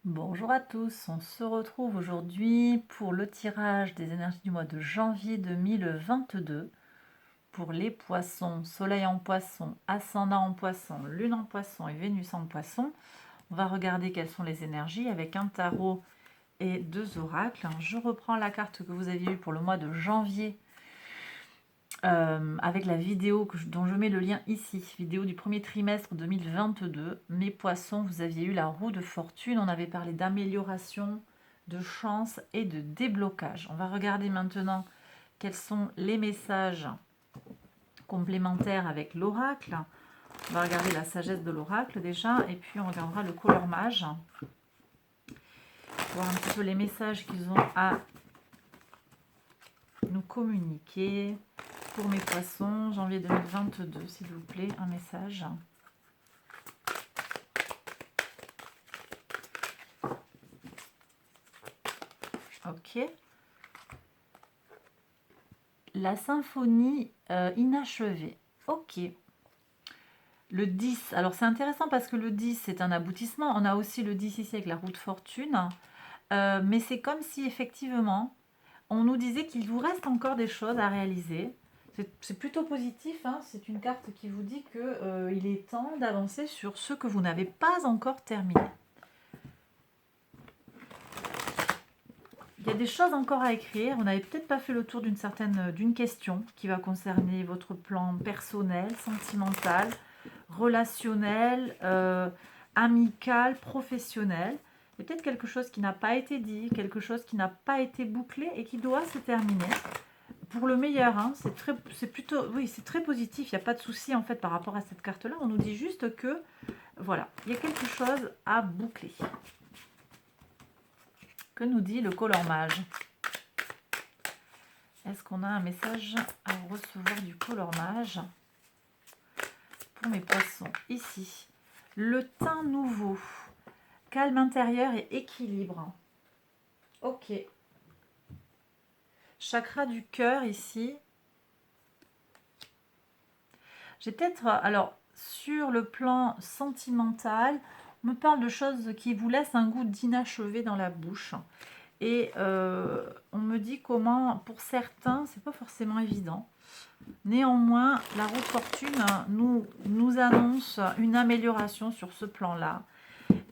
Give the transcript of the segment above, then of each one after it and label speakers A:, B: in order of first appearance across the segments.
A: Bonjour à tous, on se retrouve aujourd'hui pour le tirage des énergies du mois de janvier 2022 pour les poissons, soleil en poisson, ascendant en poisson, lune en poisson et Vénus en poisson. On va regarder quelles sont les énergies avec un tarot et deux oracles. Je reprends la carte que vous aviez eue pour le mois de janvier avec la vidéo dont je mets le lien ici, vidéo du premier trimestre 2022. Mes poissons, vous aviez eu la roue de fortune, on avait parlé d'amélioration, de chance et de déblocage. On va regarder maintenant quels sont les messages complémentaires avec l'oracle. On va regarder la sagesse de l'oracle déjà, et puis on regardera le color mage, voir un petit peu les messages qu'ils ont à nous communiquer. Pour mes poissons, janvier 2022, s'il vous plaît, un message. Ok. La symphonie inachevée. Ok. Le 10. Alors c'est intéressant parce que le 10, c'est un aboutissement. On a aussi le 10 ici avec la roue de fortune. Mais c'est comme si effectivement, on nous disait qu'il vous reste encore des choses à réaliser. C'est plutôt positif, hein. C'est une carte qui vous dit qu'il est temps d'avancer sur ce que vous n'avez pas encore terminé. Il y a des choses encore à écrire. On n'avait peut-être pas fait le tour d'une question qui va concerner votre plan personnel, sentimental, relationnel, amical, professionnel. Il y a peut-être quelque chose qui n'a pas été dit, quelque chose qui n'a pas été bouclé et qui doit se terminer. Pour le meilleur, hein, c'est très positif. Il n'y a pas de souci en fait par rapport à cette carte-là. On nous dit juste que voilà, il y a quelque chose à boucler. Que nous dit le color mage? Est-ce qu'on a un message à recevoir du color mage pour mes poissons? Ici, le teint nouveau, calme intérieur et équilibre. Ok. Chakra du cœur ici. J'ai peut-être, alors, sur le plan sentimental, on me parle de choses qui vous laissent un goût d'inachevé dans la bouche. Et on me dit comment, pour certains, c'est pas forcément évident. Néanmoins, la roue de fortune nous annonce une amélioration sur ce plan-là.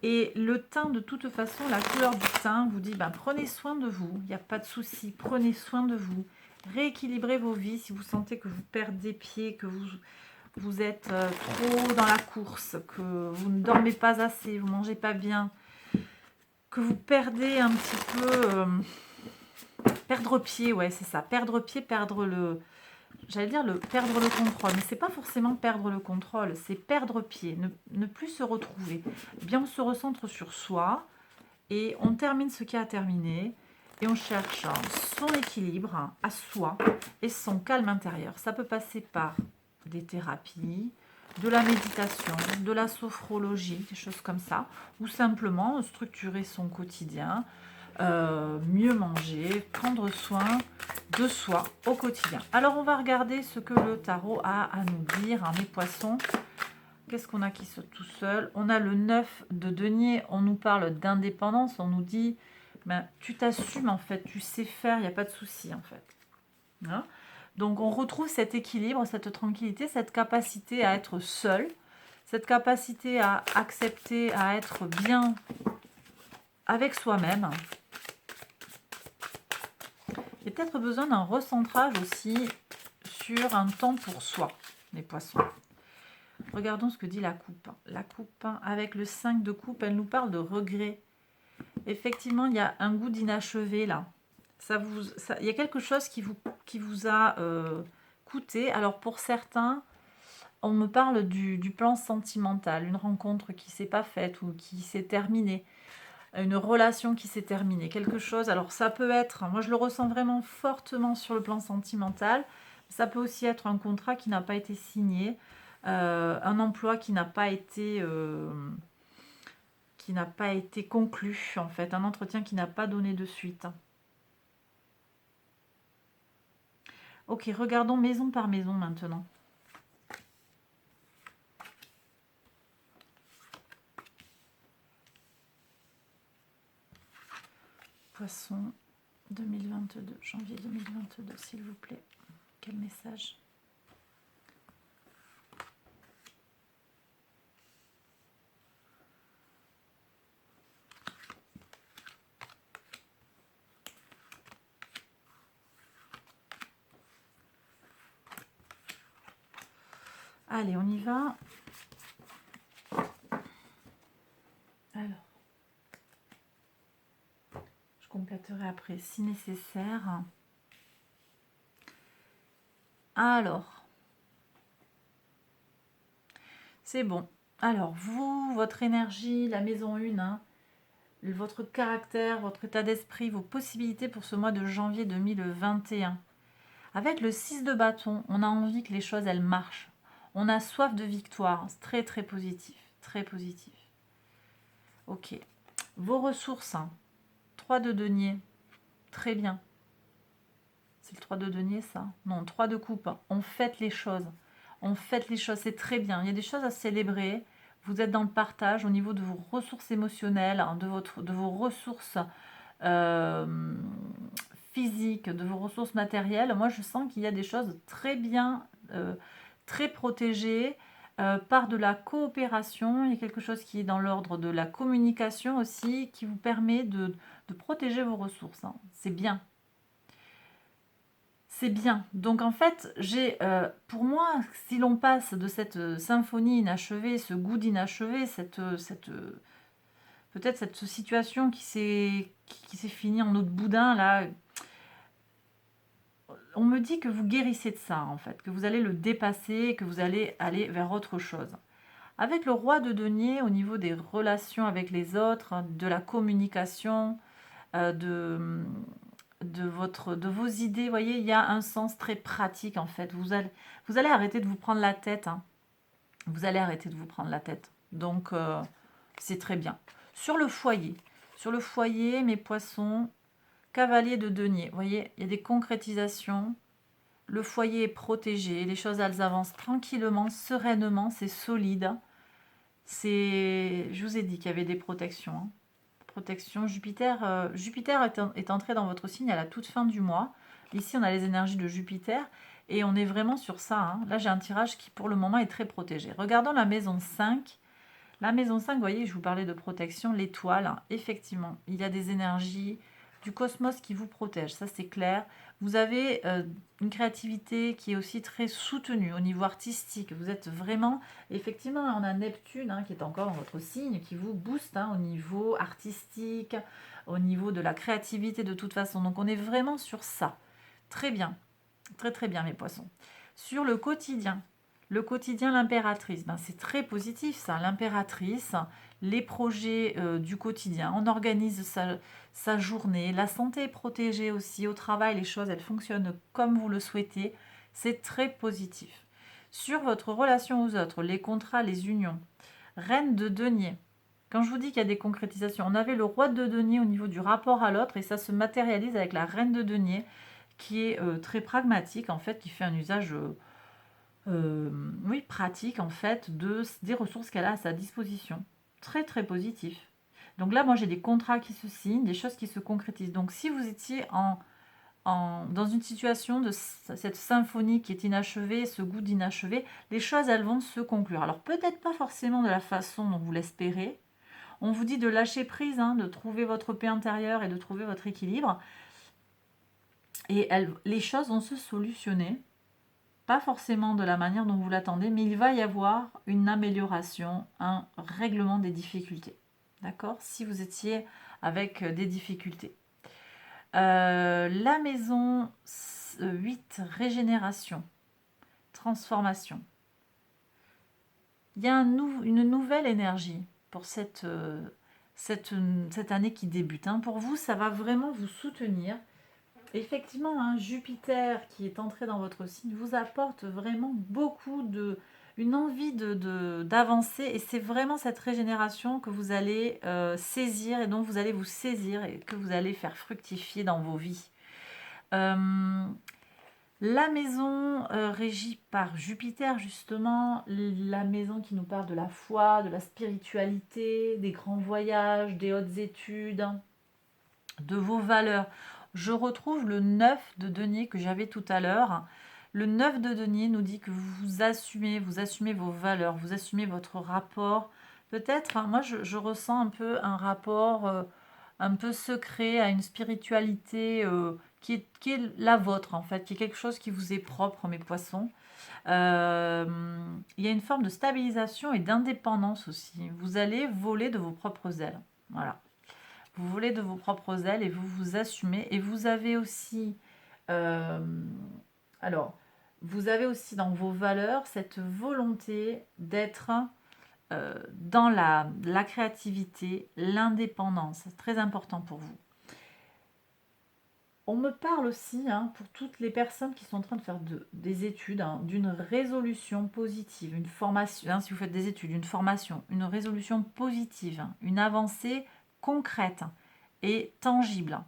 A: Et le teint, de toute façon, la couleur du teint vous dit, prenez soin de vous, il n'y a pas de souci, prenez soin de vous. Rééquilibrez vos vies si vous sentez que vous perdez pied, que vous êtes trop dans la course, que vous ne dormez pas assez, vous ne mangez pas bien, que vous perdez un petit peu... perdre pied, ouais, c'est ça. Perdre pied, perdre le... J'allais dire perdre le contrôle, mais c'est pas forcément perdre le contrôle, c'est perdre pied, ne plus se retrouver. Eh bien, on se recentre sur soi et on termine ce qui a terminé et on cherche son équilibre à soi et son calme intérieur. Ça peut passer par des thérapies, de la méditation, de la sophrologie, des choses comme ça, ou simplement structurer son quotidien, mieux manger, prendre soin de soi au quotidien. Alors on va regarder ce que le tarot a à nous dire, hein, mes poissons. Qu'est-ce qu'on a qui saute tout seul? On a le 9 de denier, on nous parle d'indépendance, on nous dit tu t'assumes en fait, tu sais faire, il n'y a pas de souci en fait. Hein. Donc on retrouve cet équilibre, cette tranquillité, cette capacité à être seul, cette capacité à accepter, à être bien avec soi-même. Il y a peut-être besoin d'un recentrage aussi sur un temps pour soi, les poissons. Regardons ce que dit la coupe. La coupe, avec le 5 de coupe, elle nous parle de regret. Effectivement, il y a un goût d'inachevé là. Il y a quelque chose qui vous a coûté. Alors pour certains, on me parle du plan sentimental, une rencontre qui ne s'est pas faite ou qui s'est terminée. Une relation qui s'est terminée, quelque chose. Alors ça peut être, moi je le ressens vraiment fortement sur le plan sentimental, ça peut aussi être un contrat qui n'a pas été signé, un emploi qui n'a pas été conclu en fait, un entretien qui n'a pas donné de suite. Ok, regardons maison par maison maintenant. Poisson 2022, janvier 2022, s'il vous plaît. Quel message? Allez, on y va. Alors, je compléterai après si nécessaire. Alors, c'est bon. Alors, vous, votre énergie, la maison 1, hein, votre caractère, votre état d'esprit, vos possibilités pour ce mois de janvier 2021. Avec le 6 de bâton, on a envie que les choses, elles marchent. On a soif de victoire. C'est très, très positif. Très positif. Ok. Vos ressources, hein. 3 de denier. Très bien. C'est le 3 de denier, ça? Non, 3 de coupe. On fête les choses. On fête les choses. C'est très bien. Il y a des choses à célébrer. Vous êtes dans le partage au niveau de vos ressources émotionnelles, hein, de vos ressources physiques, de vos ressources matérielles. Moi, je sens qu'il y a des choses très bien, très protégées par de la coopération. Il y a quelque chose qui est dans l'ordre de la communication aussi, qui vous permet de protéger vos ressources, hein. C'est bien. C'est bien. Donc en fait, pour moi, si l'on passe de cette symphonie inachevée, ce goût d'inachevé, peut-être cette situation qui s'est finie en eau de boudin, là, on me dit que vous guérissez de ça, en fait, que vous allez le dépasser, que vous allez aller vers autre chose. Avec le roi de denier, au niveau des relations avec les autres, de la communication, de vos idées, vous voyez, il y a un sens très pratique, en fait. Vous allez arrêter de vous prendre la tête, hein. Vous allez arrêter de vous prendre la tête. Donc, c'est très bien. Sur le foyer, mes poissons, cavalier de denier. Vous voyez, il y a des concrétisations. Le foyer est protégé. Les choses, elles avancent tranquillement, sereinement. C'est solide. Je vous ai dit qu'il y avait des protections, hein. Protection. Jupiter est entré dans votre signe à la toute fin du mois. Ici, on a les énergies de Jupiter. Et on est vraiment sur ça, hein. Là, j'ai un tirage qui, pour le moment, est très protégé. Regardons la maison 5. La maison 5, vous voyez, je vous parlais de protection, l'étoile, hein. Effectivement, il y a des énergies du cosmos qui vous protègent, ça c'est clair. Vous avez une créativité qui est aussi très soutenue au niveau artistique. Vous êtes vraiment, effectivement, on a Neptune, hein, qui est encore dans votre signe, qui vous booste, hein, au niveau artistique, au niveau de la créativité de toute façon. Donc on est vraiment sur ça. Très bien, très très bien mes poissons. Sur le quotidien, l'impératrice, ben, c'est très positif ça. L'impératrice, les projets du quotidien, on organise sa journée, la santé est protégée aussi, au travail les choses elles fonctionnent comme vous le souhaitez, c'est très positif. Sur votre relation aux autres, les contrats, les unions, reine de denier, quand je vous dis qu'il y a des concrétisations, on avait le roi de denier au niveau du rapport à l'autre et ça se matérialise avec la reine de denier qui est très pragmatique en fait, qui fait un usage oui, pratique en fait des ressources qu'elle a à sa disposition. Très très positif. Donc là, moi j'ai des contrats qui se signent, des choses qui se concrétisent. Donc si vous étiez dans une situation de cette symphonie qui est inachevée, ce goût d'inachevé, les choses elles vont se conclure. Alors peut-être pas forcément de la façon dont vous l'espérez. On vous dit de lâcher prise, hein, de trouver votre paix intérieure et de trouver votre équilibre. Et les choses vont se solutionner. Pas forcément de la manière dont vous l'attendez, mais il va y avoir une amélioration, un règlement des difficultés. D'accord? Si vous étiez avec des difficultés. La maison 8, régénération, transformation. Il y a une nouvelle énergie pour cette année qui débute, hein. Pour vous, ça va vraiment vous soutenir. Effectivement, hein, Jupiter qui est entré dans votre signe vous apporte vraiment une envie d'avancer et c'est vraiment cette régénération que vous allez saisir et dont vous allez vous saisir et que vous allez faire fructifier dans vos vies. La maison régie par Jupiter justement, la maison qui nous parle de la foi, de la spiritualité, des grands voyages, des hautes études. de vos valeurs. Je retrouve le 9 de denier que j'avais tout à l'heure. Le 9 de denier nous dit que vous assumez vos valeurs, vous assumez votre rapport. Peut-être, hein, moi je ressens un peu un rapport un peu secret à une spiritualité qui est la vôtre en fait, qui est quelque chose qui vous est propre, mes poissons. Il y a une forme de stabilisation et d'indépendance aussi. Vous allez voler de vos propres ailes. Voilà. Vous volez de vos propres ailes et vous vous assumez. Et vous avez aussi... euh, alors, vous avez aussi dans vos valeurs cette volonté d'être dans la créativité, l'indépendance. C'est très important pour vous. On me parle aussi, hein, pour toutes les personnes qui sont en train de faire des études, hein, d'une résolution positive, une formation, hein, si vous faites des études, une formation, une résolution positive, hein, une avancée concrète et tangible, hein,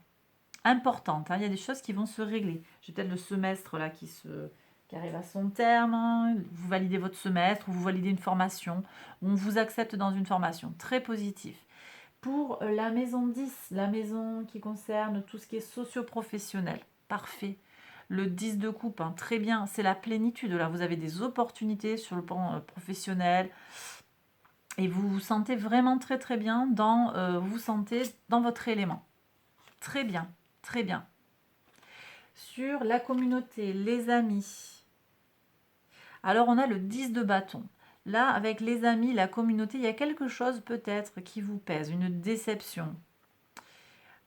A: importante. Hein. Il y a des choses qui vont se régler. J'ai peut-être le semestre là qui arrive à son terme. Hein. Vous validez votre semestre ou vous validez une formation. On vous accepte dans une formation. Très positif. Pour la maison 10, la maison qui concerne tout ce qui est socio-professionnel, parfait. Le 10 de coupe, hein, très bien, c'est la plénitude. Là, vous avez des opportunités sur le plan professionnel et vous vous sentez vraiment très très bien vous vous sentez dans votre élément. Très bien, très bien. Sur la communauté, les amis. Alors, on a le 10 de bâton. Là, avec les amis, la communauté, il y a quelque chose peut-être qui vous pèse, une déception.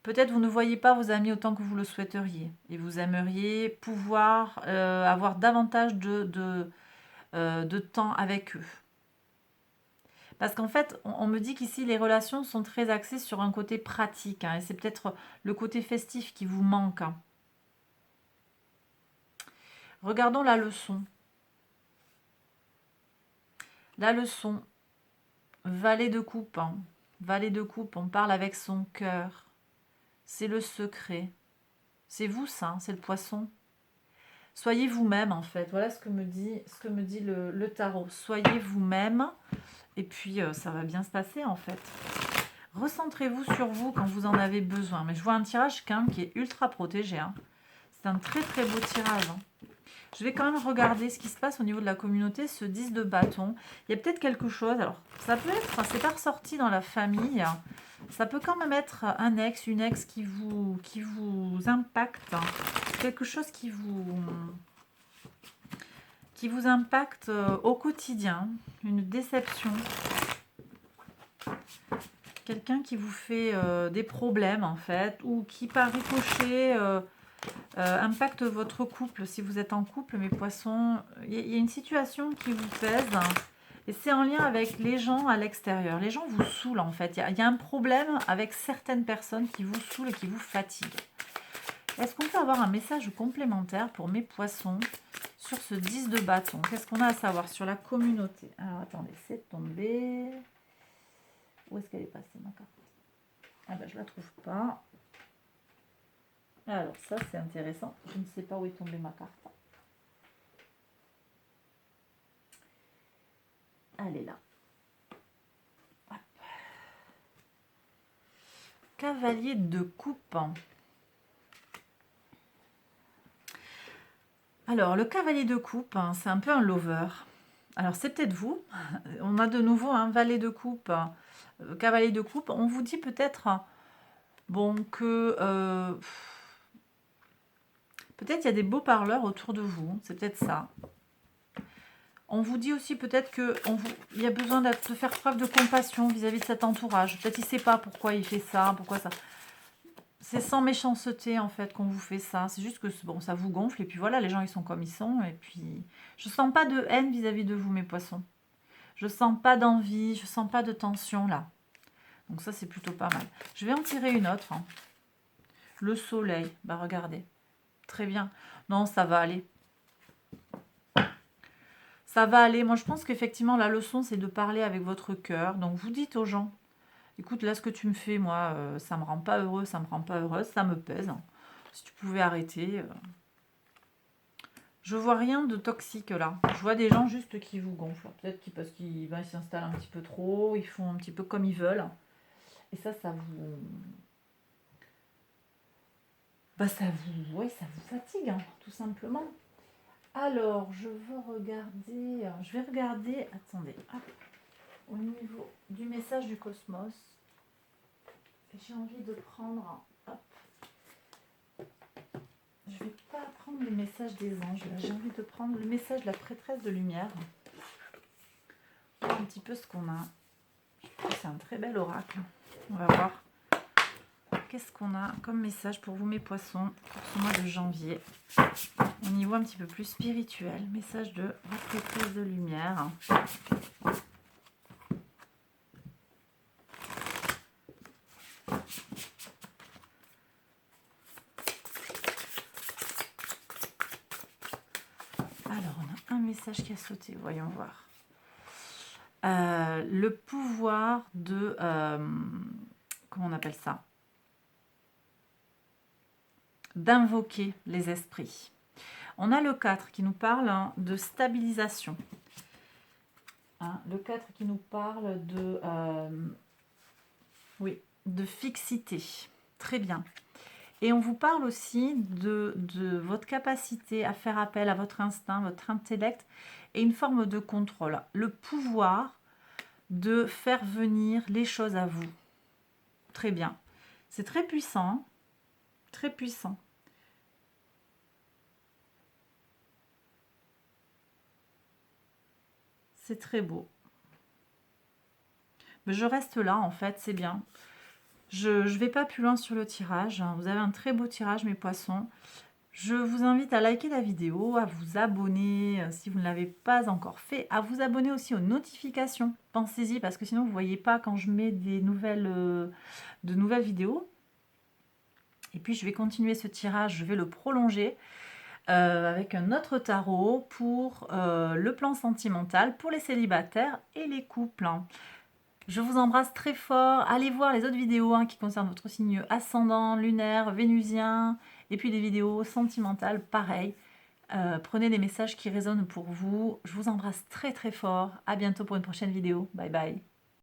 A: Peut-être vous ne voyez pas vos amis autant que vous le souhaiteriez et vous aimeriez pouvoir avoir davantage de temps avec eux. Parce qu'en fait, on me dit qu'ici, les relations sont très axées sur un côté pratique hein, et c'est peut-être le côté festif qui vous manque. Hein. Regardons la leçon. La leçon, valet de coupe. Hein. Valet de coupe, on parle avec son cœur. C'est le secret. C'est vous ça, c'est le poisson. Soyez vous-même en fait. Voilà ce que me dit le tarot. Soyez vous-même et puis ça va bien se passer en fait. Recentrez-vous sur vous quand vous en avez besoin. Mais je vois un tirage quand même qui est ultra protégé. Hein. C'est un très très beau tirage. Hein. Je vais quand même regarder ce qui se passe au niveau de la communauté, ce 10 de bâton. Il y a peut-être quelque chose, alors ça peut être, c'est pas ressorti dans la famille, ça peut quand même être un ex, une ex qui vous impacte, quelque chose qui vous impacte au quotidien, une déception, quelqu'un qui vous fait des problèmes en fait, ou qui par ricochet impacte votre couple, si vous êtes en couple, mes poissons, il y a une situation qui vous pèse, et c'est en lien avec les gens à l'extérieur. Les gens vous saoulent en fait, il y a un problème avec certaines personnes qui vous saoulent et qui vous fatiguent. Est-ce qu'on peut avoir un message complémentaire pour mes poissons sur ce 10 de bâton? Qu'est-ce qu'on a à savoir sur la communauté? Alors attendez, c'est tombé. Où est-ce qu'elle est passée ma carte? Ah ben je la trouve pas. Alors ça c'est intéressant. Je ne sais pas où est tombée ma carte. Elle est là. Hop. Cavalier de coupe. Alors, le cavalier de coupe, hein, c'est un peu un lover. Alors, c'est peut-être vous. On a de nouveau un valet de coupe, cavalier de coupe. On vous dit peut-être, bon, que peut-être il y a des beaux parleurs autour de vous. C'est peut-être ça. On vous dit aussi peut-être qu'il y a besoin de faire preuve de compassion vis-à-vis de cet entourage. Peut-être il ne sait pas pourquoi il fait ça, pourquoi ça. C'est sans méchanceté en fait qu'on vous fait ça. C'est juste que bon, ça vous gonfle et puis voilà, les gens ils sont comme ils sont. Et puis je sens pas de haine vis-à-vis de vous, mes poissons. Je sens pas d'envie, je sens pas de tension là. Donc ça c'est plutôt pas mal. Je vais en tirer une autre. Hein. Le soleil, bah regardez. Très bien. Non, ça va aller. Ça va aller. Moi je pense qu'effectivement la leçon c'est de parler avec votre cœur. Donc vous dites aux gens, écoute, là, ce que tu me fais, moi, ça me rend pas heureux, ça me rend pas heureuse, ça me pèse. Si tu pouvais arrêter. Je vois rien de toxique là. Je vois des gens juste qui vous gonflent. Peut-être parce qu'ils s'installent un petit peu trop, ils font un petit peu comme ils veulent. Et ça vous... ça vous, ouais, ça vous fatigue, hein, tout simplement. Alors, je vais regarder, attendez, hop, au niveau du message du cosmos, j'ai envie de prendre, hop, je vais pas prendre le message des anges, là, j'ai envie de prendre le message de la prêtresse de lumière. Voir un petit peu ce qu'on a. C'est un très bel oracle. On va voir. Qu'est-ce qu'on a comme message pour vous, mes poissons, pour ce mois de janvier? Au niveau un petit peu plus spirituel. Message de la prêtresse de lumière. Alors, on a un message qui a sauté. Voyons voir. Le pouvoir de... comment on appelle ça? D'invoquer les esprits. On a le 4 qui nous parle de stabilisation. Le 4 qui nous parle de, de fixité. Très bien. Et on vous parle aussi de votre capacité à faire appel à votre instinct, votre intellect et une forme de contrôle. Le pouvoir de faire venir les choses à vous. Très bien. C'est très puissant. Très puissant. C'est très beau. Mais je reste là, en fait, c'est bien. Je ne vais pas plus loin sur le tirage. Vous avez un très beau tirage, mes poissons. Je vous invite à liker la vidéo, à vous abonner si vous ne l'avez pas encore fait, à vous abonner aussi aux notifications. Pensez-y parce que sinon vous ne voyez pas quand je mets de nouvelles vidéos. Et puis je vais continuer ce tirage, je vais le prolonger avec un autre tarot pour le plan sentimental, pour les célibataires et les couples. Je vous embrasse très fort. Allez voir les autres vidéos qui concernent votre signe ascendant, lunaire, vénusien. Et puis des vidéos sentimentales, pareil. Prenez des messages qui résonnent pour vous. Je vous embrasse très très fort. À bientôt pour une prochaine vidéo. Bye bye.